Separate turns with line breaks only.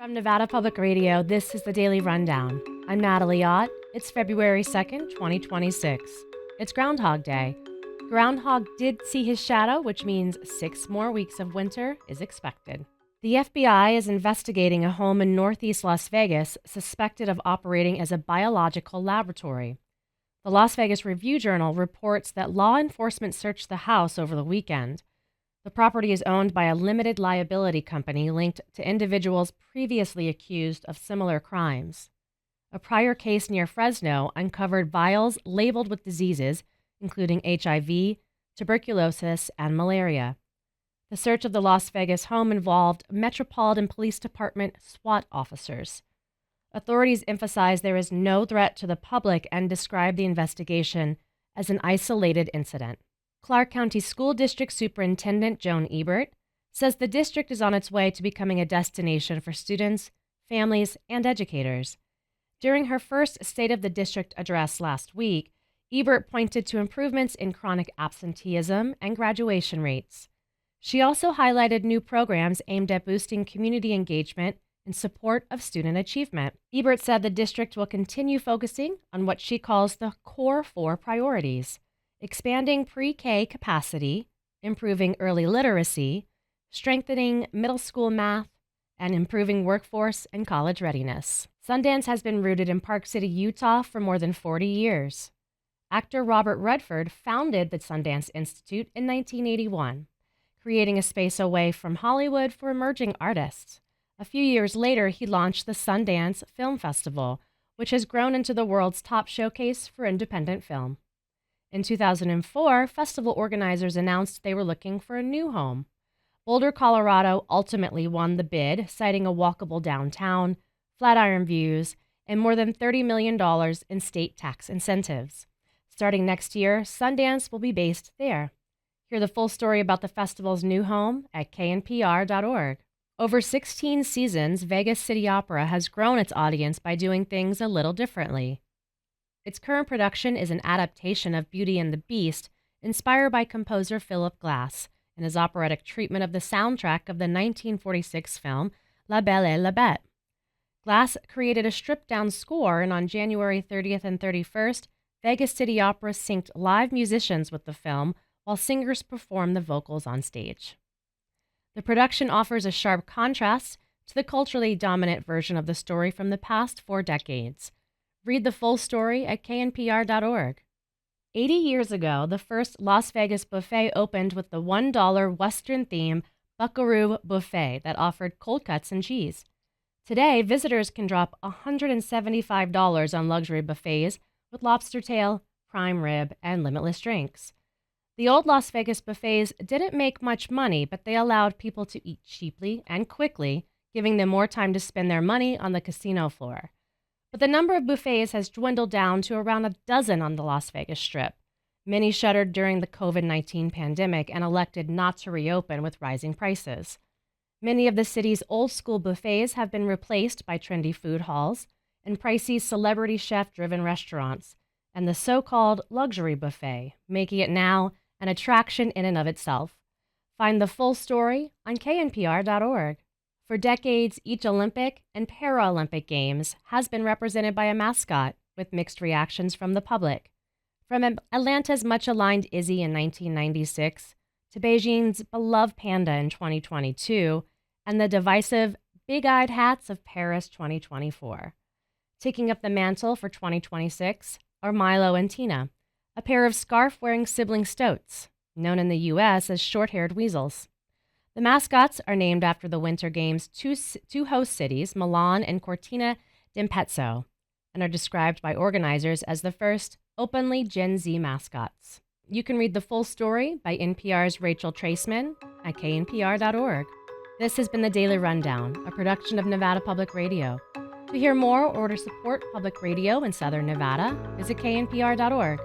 From Nevada Public Radio, this is the Daily Rundown. I'm Natalie Ott. It's February 2nd, 2026. It's Groundhog Day. Groundhog did see his shadow, which means 6 more weeks of winter is expected. The FBI is investigating a home in northeast Las Vegas suspected of operating as a biological laboratory. The Las Vegas Review-Journal reports that law enforcement searched the house over the weekend. The property is owned by a limited liability company linked to individuals previously accused of similar crimes. A prior case near Fresno uncovered vials labeled with diseases, including HIV, tuberculosis, and malaria. The search of the Las Vegas home involved Metropolitan Police Department SWAT officers. Authorities emphasize there is no threat to the public and describe the investigation as an isolated incident. Clark County School District Superintendent Joan Ebert says the district is on its way to becoming a destination for students, families, and educators. During her first State of the District address last week, Ebert pointed to improvements in chronic absenteeism and graduation rates. She also highlighted new programs aimed at boosting community engagement in support of student achievement. Ebert said the district will continue focusing on what she calls the core 4 priorities: expanding pre-K capacity, improving early literacy, strengthening middle school math, and improving workforce and college readiness. Sundance has been rooted in Park City, Utah for more than 40 years. Actor Robert Redford founded the Sundance Institute in 1981, creating a space away from Hollywood for emerging artists. A few years later, he launched the Sundance Film Festival, which has grown into the world's top showcase for independent film. In 2004, festival organizers announced they were looking for a new home. Boulder, Colorado ultimately won the bid, citing a walkable downtown, Flatiron views, and more than $30 million in state tax incentives. Starting next year, Sundance will be based there. Hear the full story about the festival's new home at knpr.org. Over 16 seasons, Vegas City Opera has grown its audience by doing things a little differently. Its current production is an adaptation of Beauty and the Beast, inspired by composer Philip Glass, and his operatic treatment of the soundtrack of the 1946 film La Belle et la Bête. Glass created a stripped-down score, and on January 30th and 31st, Vegas City Opera synced live musicians with the film while singers performed the vocals on stage. The production offers a sharp contrast to the culturally dominant version of the story from the past 4 decades. Read the full story at knpr.org. 80 years ago, the first Las Vegas buffet opened with the $1 Western-themed Buckaroo Buffet that offered cold cuts and cheese. Today, visitors can drop $175 on luxury buffets with lobster tail, prime rib, and limitless drinks. The old Las Vegas buffets didn't make much money, but they allowed people to eat cheaply and quickly, giving them more time to spend their money on the casino floor. But the number of buffets has dwindled down to around a dozen on the Las Vegas Strip. Many shuttered during the COVID-19 pandemic and elected not to reopen with rising prices. Many of the city's old-school buffets have been replaced by trendy food halls and pricey celebrity chef-driven restaurants, and the so-called luxury buffet, making it now an attraction in and of itself. Find the full story on knpr.org. For decades, each Olympic and Paralympic Games has been represented by a mascot, with mixed reactions from the public. From Atlanta's much-aligned Izzy in 1996 to Beijing's beloved panda in 2022 and the divisive big-eyed hats of Paris 2024. Taking up the mantle for 2026 are Milo and Tina, a pair of scarf-wearing sibling stoats, known in the U.S. as short-haired weasels. The mascots are named after the Winter Games' two host cities, Milan and Cortina d'Ampezzo, and are described by organizers as the first openly Gen Z mascots. You can read the full story by NPR's Rachel Traceman at knpr.org. This has been the Daily Rundown, a production of Nevada Public Radio. To hear more or to support public radio in Southern Nevada, visit knpr.org.